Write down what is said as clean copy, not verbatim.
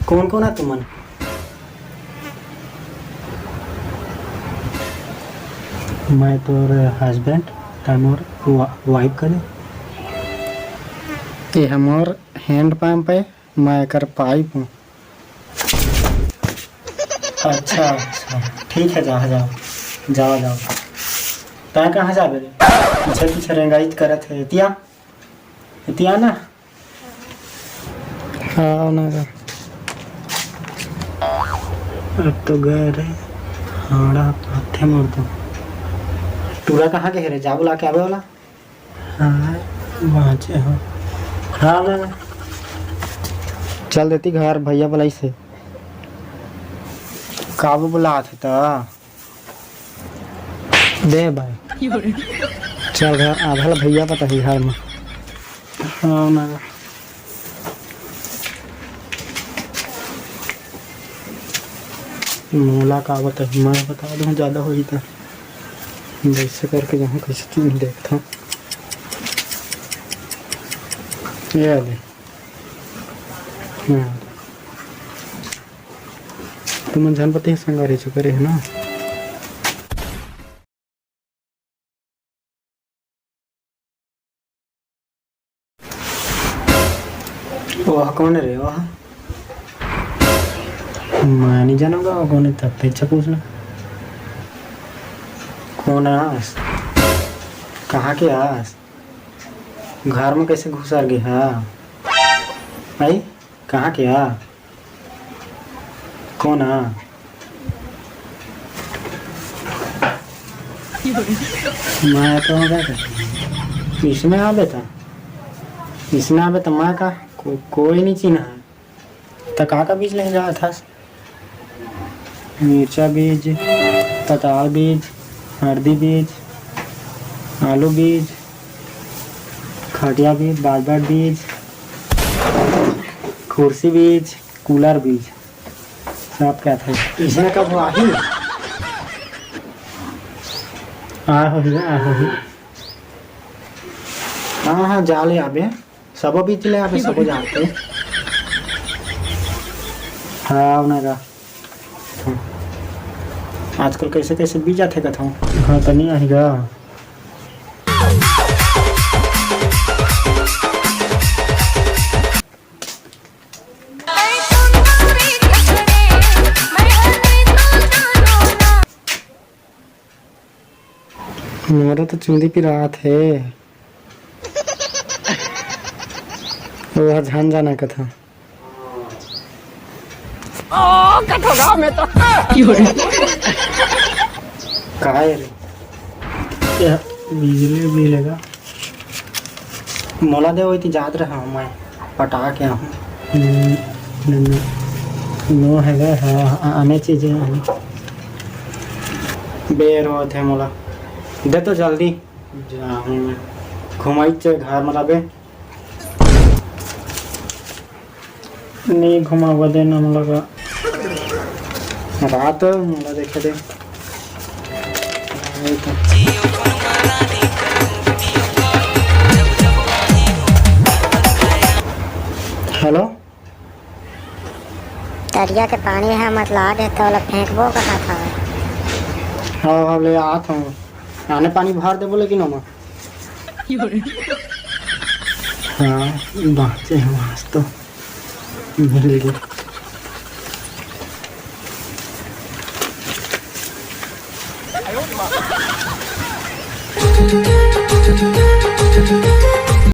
कौन कौन है तुमन? मैं तोर हस्बैंड तमोर वाइफ करे। ये हमार हैंड पंप है, मैं कर पाइप हूँ। अच्छा अच्छा ठीक है, जाओ जाओ जाओ जाओ। तय कहाँ जाबे रे? पीछे पीछे रेंगाइत करत है। इतिया इतिया ना? हाँ ना गा। अब तो गए रे। हाड़ा हाथे मोड़ दो। टूरा कहाँ के है रे? जा बुला के आवे वाला। हाँ बाँचे हो। हाँ ना चल देती घर भैया बुलाई से। काबू बुला थे तो दे भाई। चल घर आधा भैया पता है घर में। हाँ ना मोला का बता, मैं बता दूँ ज़्यादा हो तो वैसे करके जहाँ कैसे चीज देखता हूँ। ये ले तुम जनपति संगारे चुके है ना। वह कौन है रे? वह मैं नहीं जानूंगा वो कौन है, तब पीछे पूछना कौन है। आस कहाँ के आस? घर में कैसे घुसा गया? भाई कहाँ के आ? कौन है? मैं तो इसमें आ बेटा, इसमें आ बेटा। माँ का कोई नहीं चिन्ह है। तका का बीज ले जा था। मिर्चा बीज, पताल बीज, हल्दी बीज, आलू बीज, खटिया बीज, बाजबाट बीज, कुर्सी बीज, कूलर बीज, सब क्या था। इसमें कब हुआ ही आ हो ही। हाँ हाँ जा ले आबे, सब बीज ले आबे, सब जाते। हाँ ना का आजकल कैसे कैसे बीज आते कथा। हाँ तो नहीं आएगा। मेरा तो चुंदी पी रहा थे। वो ध्यान जाना कथा। कठोरा में तो कहा है रे? बिजली भी लेगा। मोला दे वही याद रहा हूँ मैं पटा के हूँ। नो है हाँ आने चीजें बेर होते हैं। मोला दे तो जल्दी जाऊँ मैं। घुमाई चे घर में लाबे नहीं घुमावा देना मोला का रात मोला देखे दे। हेलो दरिया के पानी है मत ला दे तो फेंकबो कहा था। हाँ हाँ ले आता हूँ। आने पानी भर दे बोले कि ना माँ। हाँ बाँचे हैं वहाँ तो मिल गए।